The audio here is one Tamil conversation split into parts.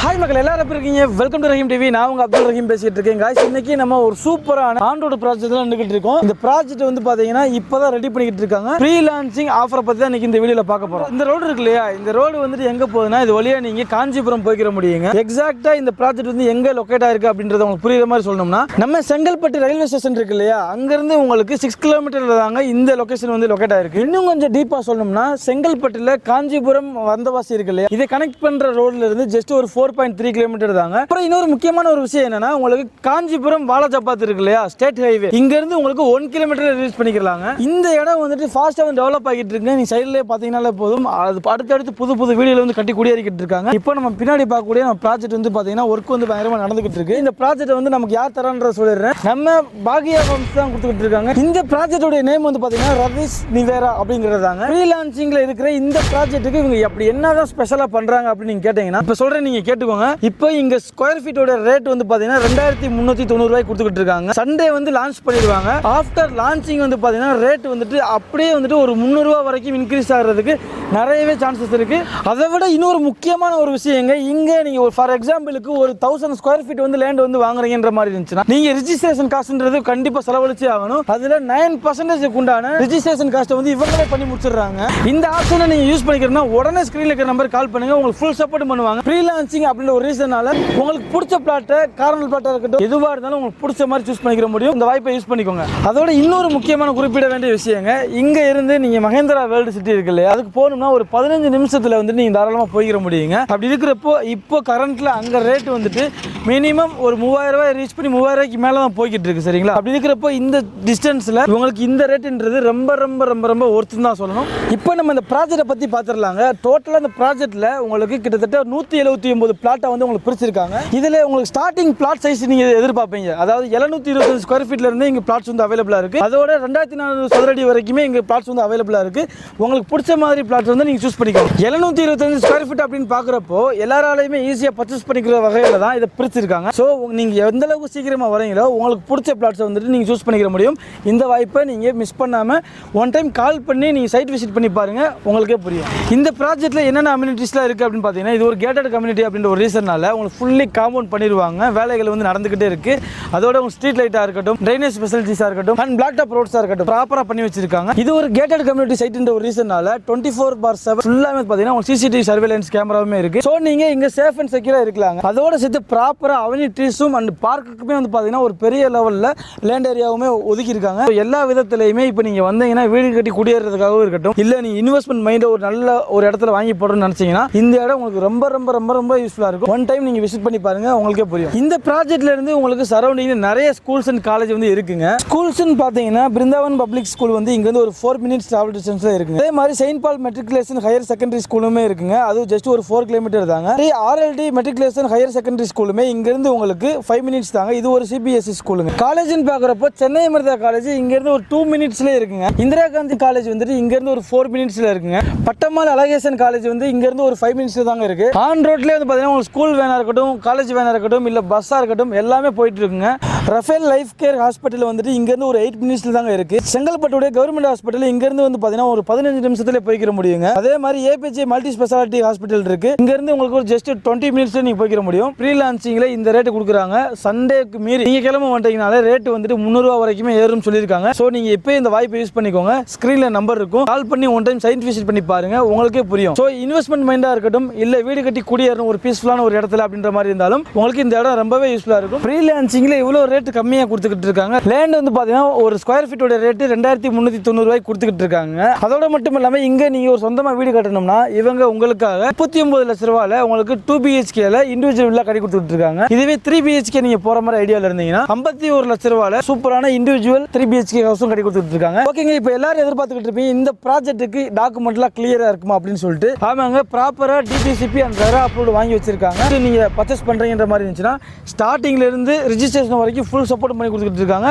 ஹாய் மக்கள் எல்லாரும் எப்படி இருக்கீங்க? Welcome to Rahim TV. நான் உங்க அப்துல் ரஹீம் பேசிட்டு இருக்கேன். காய்ஸ், இன்னைக்கு நம்ம ஒரு சூப்பரான ஆண்ட்ராய்டு ப்ராஜெக்ட்ல நின்னுகிட்டு இருக்கோம். இந்த ப்ராஜெக்ட் வந்து பாத்தீங்கன்னா இப்பதான் ரெடி பண்ணிக்கிட்டு இருக்காங்க. ஃப்ரீ லான்ச்சிங் ஆஃபரை பத்தி தான் இன்னைக்கு இந்த வீடியோல பார்க்க போறோம். இந்த ரோடு இருக்கு இல்லையா, இந்த ரோடு வந்துட்டு எங்க போகுதுன்னா இது வழியா நீங்க காஞ்சிபுரம் போய்க்கிற முடியுங்க. எக்ஸாக்டா இந்த ப்ராஜெக்ட் வந்து எங்க லொக்கேட் ஆயிருக்கு அப்படின்றத உங்களுக்கு புரியுற மாதிரி சொல்லணும்னா, நம்ம செங்கல்பட்டு ரயில்வே ஸ்டேஷன் இருக்கு இல்லையா, அங்க இருந்து உங்களுக்கு 6 கிலோமீட்டர்ல தாங்க இந்த லொகேஷன் வந்து லொக்கேட் ஆயிருக்கு. இன்னும் கொஞ்சம் டீப்பா சொல்லணும்னா, செங்கல்பட்டுல காஞ்சிபுரம் வந்தவாசி இருக்கு இல்லையா, இதை கனெக்ட் பண்ற ரோட்ல இருந்து ஜஸ்ட் ஒரு 4.3 கிலோமீட்டர் தாங்க. அப்புறம் இன்னொரு முக்கியமான ஒரு விஷயம் என்னன்னா, உங்களுக்கு காஞ்சிபுரம் வாலாஜாபாத் இருக்கு இல்லையா, ஸ்டேட் ஹைவே, இங்க இருந்து உங்களுக்கு 1 கிலோமீட்டர் ரீச் பண்ணிக்கலாங்க. இந்த இடம் வந்துட்டு ஃபாஸ்டா டெவலப் ஆகிட்டு இருக்கு. நீ சைடுல பாத்தீங்கன்னா போதும், அது அடுத்தடுத்து புது புது வீடுல வந்து கட்டி குடியேறிக்கிட்டு இருக்காங்க. இப்போ நம்ம பின்னாடி பார்க்கக்கூடிய நம்ம ப்ராஜெக்ட் வந்து பாத்தீங்கன்னா ஒர்க் வந்து பயங்கரமா நடந்துகிட்டு இருக்கு. இந்த ப்ராஜெக்ட் வந்து நமக்கு யார் தரான்ற சொல்லிடுறேன், நம்ம பாகியா ஹோம்ஸ் தான் கொடுத்துக்கிட்டு இருக்காங்க. இந்த ப்ராஜெக்டோட நேம் வந்து பாத்தீங்கன்னா ரவிஸ் நிவேரா அப்படிங்கறதாங்க. ஃப்ரீ லான்ச்சிங்ல இருக்கிற இந்த ப்ராஜெக்ட்டுக்கு இவங்க அப்படி என்னதான் ஸ்பெஷலா பண்றாங்க அப்படின்னு நீங்க கேட்டீங்கன்னா, இப்ப சொல்றேன், நீங்க கேட்டுக்கோங்க. இப்போ இங்க ஸ்கொயர் ஃபீட்டோட ரேட் வந்து பாத்தீங்கன்னா 2390 ரூபாய் கொடுத்துக்கிட்டு இருக்காங்க. சண்டே வந்து லான்ச் பண்ணிடுவாங்க. ஆஃப்டர் லான்ச்சிங் வந்து பாத்தீங்கன்னா ரேட் வந்துட்டு அப்படியே வந்துட்டு ஒரு 300 ரூபாய் வரைக்கும் இன்க்ரீஸ் ஆகிறதுக்கு நிறையவே சான்சஸ் இருக்கு. அதை விட இன்னொரு முக்கியமான ஒரு விஷயங்க, இங்க நீங்க ஃபார் எக்ஸாம்பிளுக்கு ஒரு 1000 ஸ்கொயர் ஃபீட் வந்து லேண்ட் வந்து வாங்குறீங்கன்ற மாதிரி இருந்துச்சுன்னா, நீங்க ரிஜிஸ்ட்ரேஷன் காஸ்ட்ன்றது கண்டிப்பா செலவழிச்சே ஆகணும். அதுல 9% உண்டான ரிஜிஸ்ட்ரேஷன் காஸ்ட் வந்து இவங்களே பண்ணி முடிச்சிடுறாங்க. இந்த ஆப்ஷனை நீங்க யூஸ் பண்ணிக்கிறதுனா உடனே ஸ்கிரீன்ல இருக்கிற நம்பர் கால் பண்ணுங்க, உங்களுக்கு ஃபுல் சப்போர்ட் பண்ணுவாங்க. ஃப்ரீ லான்ச்சிங் அப்படின்ற ஒரு ரீசனால உங்களுக்கு பிடிச்ச பிளாட்டை, கார்னர் பிளாட்டா இருக்கட்டும், எதுவா இருந்தாலும் உங்களுக்கு பிடிச்ச மாதிரி சூஸ் பண்ணிக்கிற முடியும். இந்த வாய்ப்பை யூஸ் பண்ணிக்கோங்க. அதோட இன்னொரு முக்கியமான குறிப்பிட வேண்டிய விஷயங்க, இங்க இருந்து நீங்க மகேந்திரா வேர்ல்டு சிட்டி இருக்கு இல்லையா, அதுக்கு போகணும்னா ஒரு 15 நிமிஷத்துல வந்து நீங்க தாராளமா போய்க்கிற முடியுங்க. அப்படி இருக்கிறப்போ இப்போ கரண்ட்ல அங்க ரேட் வந்துட்டு மினிமம் ஒரு 3000 ரூபாய் ரீச் பண்ணி 3000 ரூபாய்க்கு மேல தான் போய்கிட்டு இருக்கு. சரிங்களா? அப்படி இருக்கிறப்போ இந்த டிஸ்டன்ஸ்ல உங்களுக்கு இந்த ரேட்ன்றது ரொம்ப ரொம்ப ரொம்ப ரொம்ப ஒர்த்து தான் சொல்லணும். இப்போ நம்ம இந்த ப்ராஜெக்ட்டை பத்தி பார்த்துடலாங்க. டோட்டலா இந்த ப்ராஜெக்ட்ல உங்களுக்கு கிட்டத்தட்ட 179 பிளாட்டை வந்து உங்களுக்கு பிரிச்சிருக்காங்க. இதுல உங்களுக்கு ஸ்டார்டிங் பிளாட் சைஸ் நீங்க எதிர்பார்ப்பீங்க, அதாவது 725 ஸ்கொயர் ஃபீட்ல இருந்து இங்க பிளாட்ஸ் வந்து அவைலபிளா இருக்கு. அதோட 2400 சதுரடி வரைக்குமே இங்க பிளாட்ஸ் வந்து அவைலபிளா இருக்கு. உங்களுக்கு பிடிச்ச மாதிரி பிளாட்ஸ் வந்து நீங்க சூஸ் பண்ணிக்கோங்க. 725 ஸ்கொயர் ஃபீட் அப்படின்னு பாக்குறப்போ எல்லாராலையுமே ஈஸியா பர்ச்சேஸ் பண்ணிக்கிற வகையில தான் இதை பிரிச்சிருக்காங்க. ஸோ நீங்க எந்த அளவுக்கு சீக்கிரமா வரீங்களோ உங்களுக்கு பிடிச்ச பிளாட்ஸ் வந்துட்டு நீங்க சூஸ் பண்ணிக்கிற முடியும். இந்த வாய்ப்பை நீங்க மிஸ் பண்ணாம ஒன் டைம் கால் பண்ணி நீங்க சைட் விசிட் பண்ணி பாருங்க, உங்களுக்கே புரியும். இந்த ப்ராஜெக்ட்ல என்னென்ன அம்யூனிட்டிஸ்லாம் இருக்கு அப்படின்னு பாத்தீங்கன்னா, இது ஒரு கேட்டட் கம்யூனிட்டி அப்படின்ற ஒரு ரீசனால உங்களுக்கு ஃபுல்லி காம்பவுண்ட் பண்ணிடுவாங்க. வேலைகள் வந்து நடந்துகிட்டே இருக்கு. அதோட உங்க ஸ்ட்ரீட் லைட்டா இருக்கட்டும், ட்ரைனேஜ் ஃபெசிலிட்டிஸா இருக்கட்டும், அண்ட் பிளாக் டாப் ரோட்ஸா இருக்கட்டும், ப்ராப்பரா பண்ணி வச்சிருக்காங்க. இது ஒரு கேட்டட் கம்யூனிட்டி சைட்ன்ற ஒரு ரீசனால 24/7 ஃபுல்லாமே பாத்தீங்கன்னா உங்களுக்கு சிசிடிவி சர்வேலன்ஸ் கேமராவுமே இருக்கு. ஸோ நீங்க இங்க சேஃப் அண்ட் செக்யூரா இருக்கலாம். அதோட சேர்த்து ப்ராப்பரா அவெனிட்டிஸும் அண்ட் பார்க்குக்குமே வந்து பாத்தீங்கன்னா ஒரு பெரிய லெவல்ல லேண்ட் ஏரியாவுமே ஒதுக்கி இருக்காங்க. எல்லா விதத்திலையுமே இப்போ நீங்க வந்தீங்கன்னா வீடு கட்டி குடியேறதுக்காகவும் இருக்கட்டும், இல்ல நீங்க இன்வெஸ்ட்மெண்ட் மைண்ட் ஒரு நல்ல ஒரு இடத்துல வாங்கி போடணும்னு நினைச்சீங்கன்னா இந்த இடம் உங்களுக்கு ரொம்ப ரொம்ப ரொம்ப ரொம்ப யூஸ்ஃபுல்லா இருக்கும். ஒன் டைம் நீங்க விசிட் பண்ணி பாருங்க, உங்களுக்கே புரியும். இந்த ப்ராஜெக்ட்ல இருந்து உங்களுக்கு சரௌண்டிங்ல நிறைய ஸ்கூல்ஸ் அண்ட் காலேஜ் வந்து இருக்குங்க. ஸ்கூல்ஸ்னு பாத்தீங்கன்னா பிருந்தாவன் பப்ளிக் ஸ்கூல் வந்து இங்க இருந்து ஒரு 4 மினிட்ஸ் டிராவல் டிஸ்டன்ஸ்ல இருக்குங்க. அதே மாதிரி செயின்ட் பால் மெட்ரிகுலேஷன் ஹையர் செகண்டரி ஸ்கூலுமே இருக்குங்க. அது ஜஸ்ட் ஒரு 4 கிலோமீட்டர் தாங்க. RLD மெட்ரிகுலேஷன் ஹையர் செகண்டரி ஸ்கூலுமே இங்க இருந்து உங்களுக்கு 5 மினிட்ஸ் தாங்க. இது ஒரு CBSE ஸ்கூலுங்க. காலேஜ்னு பாக்குறப்போ சென்னை அமிர்தா காலேஜ் இங்க இருந்து ஒரு 2 மினிட்ஸ்ல இருக்குங்க. இந்திரா காந்தி காலேஜ் வந்துட்டு இங்க இருந்து ஒரு 4 மினிட்ஸ்ல இருக்குங்க. பட்டம்மாள் அழகேசன் காலேஜ் வந்து இங்க இருந்து ஒரு 5 மினிட்ஸ்ல தாங்க இருக்கு. ஆன் ரோட்லயே வந்து பாத்தீங்கன்னா உங்களுக்கு ஸ்கூல் வேனா இருக்கட்டும், காலேஜ் வேனா இருக்கட்டும், இல்ல பஸ்ஸா இருக்கட்டும், எல்லாமே போயிட்டு இருக்குங்க. ரஃபேல் லைஃப் கேர் ஹாஸ்பிட்டல் வந்துட்டு இங்க இருந்து ஒரு 8 மினிட்ஸ்ல தாங்க இருக்கு. செங்கல்பட்டுடைய கவர்மெண்ட் ஹாஸ்பிட்டல் இங்க இருந்து வந்து பாத்தீங்கன்னா ஒரு 15 நிமிஷத்துல போய்க்கிற முடியுங்க. அதே மாதிரி APJ மல்டி ஸ்பெஷாலிட்டி ஹாஸ்பிட்டல் இருக்கு. இங்க இருந்து உங்களுக்கு ஒரு ஜஸ்ட் 20 மினிட்ஸ்ல நீங்க போய்க்கிற முடியும். ப்ரீ லான்ச்சிங்ல இந்த ரேட் கொடுக்குறாங்க. சண்டேக்கு மீறி நீங்க கிளம்ப மாட்டீங்கனாலே ரேட் வந்துட்டு 300 ரூபாய் வரைக்குமே ஏறும் சொல்லியிருக்காங்க. சோ நீங்க இப்போ இந்த வாய்ப்பை யூஸ் பண்ணிக்கோங்க. ஸ்கிரீன்ல நம்பர் இருக்கும், கால் பண்ணி ஒன் டைம் சைட் விசிட் பண்ணி பாருங்க, உங்களுக்கே புரியும். சோ இன்வெஸ்ட்மெண்ட் மைண்டா இருக்கட்டும், இல்ல வீடு கட்டி குடியேறணும் ஒரு பீஸ்ஃபுல்லான ஒரு இடத்துல அப்படின்ற மாதிரி இருந்தாலும் உங்களுக்கு இந்த இடம் ரொம்பவே யூஸ்ஃபுல்லா இருக்கும். ஃப்ரீ லான்ச்சிங்ல இவ்வளவு ரேட் கம்மியா கொடுத்துக்கிட்டு இருக்காங்க. லேண்ட் வந்து பாத்தீங்கன்னா ஒரு ஸ்கொயர் ஃபீட்டோட ரேட் 2390 ரூபாய் கொடுத்துக்கிட்டு இருக்காங்க. அதோட மட்டும் இல்லாம இங்க நீங்க ஒரு சொந்தமா வீடு கட்டணும்னா இவங்க உங்களுக்காக 39 லட்சம் ரூபாயில உங்களுக்கு 2 BHKல இண்டிவிஜுவல் வில்லா கட்டி கொடுத்துட்டு இருக்காங்க. இதுவே 3 BHK நீங்க போற மாதிரி ஐடியால இருந்தீங்கன்னா 51 லட்சம் ரூபாயில சூப்பரான இண்டிவிஜுவல் 3 BHK ஹவுஸும் கட்டி கொடுத்துட்டு இருக்காங்க. ஓகேங்க, இப்போ எல்லாரும் எதிர்பார்த்துக்கிட்டு இருப்பீங்க இந்த ப்ராஜெக்ட்டுக்கு டாக்குமெண்ட்லாம் கிளியரா இருக்குமா அப்படின்னு சொல்லிட்டு. ஆமாங்க, ப்ராப்பரா DTCP அண்ட் ரெரா அப்ரூவ் வாங்கி வச்சிருக்காங்க. நீங்க பர்ச்சேஸ் பண்றீங்கன்ற மாதிரி இருந்துச்சுன்னா ஸ்டார்டிங்ல இருந்து ரிஜிஸ்ட்ரேஷன் வரைக்கும் ஃபுல் சப்போர்ட் பண்ணி கொடுத்துட்டு இருக்காங்க,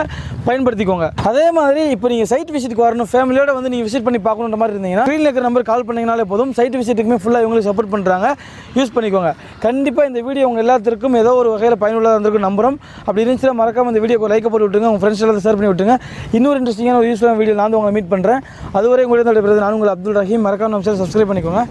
பயன்படுத்திக்கோங்க. அதே மாதிரி இப்போ நீங்க சைட் விசிட்டுக்கு வரணும், ஃபேமிலியோட வந்து நீங்க விசிட் பண்ணி பார்க்கணுன்ற மாதிரி இருந்தீங்கன்னா ஸ்க்ரீன்ல இருக்கிற நம்பர் கால் பண்ணீங்கனாலே போதும். சைட் விசிட்டுக்குமே ஃபுல்லா இவங்களுக்கு சப்போர்ட் பண்றாங்க, யூஸ் பண்ணிக்கோங்க. கண்டிப்பா இந்த வீடியோ உங்க எல்லாத்துக்கும் ஏதோ ஒரு வகையில் பயனுள்ளதாக இருந்திருக்கும் நம்புறோம். அப்படி இருந்துச்சுன்னா மறக்காம இந்த வீடியோக்கு லைக் போட்டு விட்டுருங்க, உங்க ஃப்ரெண்ட்ஸ் எல்லாத்தையும் ஷேர் பண்ணி விட்டுருங்க. இன்னொரு இன்ட்ரெஸ்டிங்கான ஒரு யூஸ்ஃபுல்லான வீடியோ நான் உங்களை மீட் பண்றேன். அதுவரை உங்களுடைய நான் உங்கள் அப்துல் ரஹீம். மறக்காம நம்ம சேனலை சப்ஸ்கிரைப் பண்ணிக்கோங்க.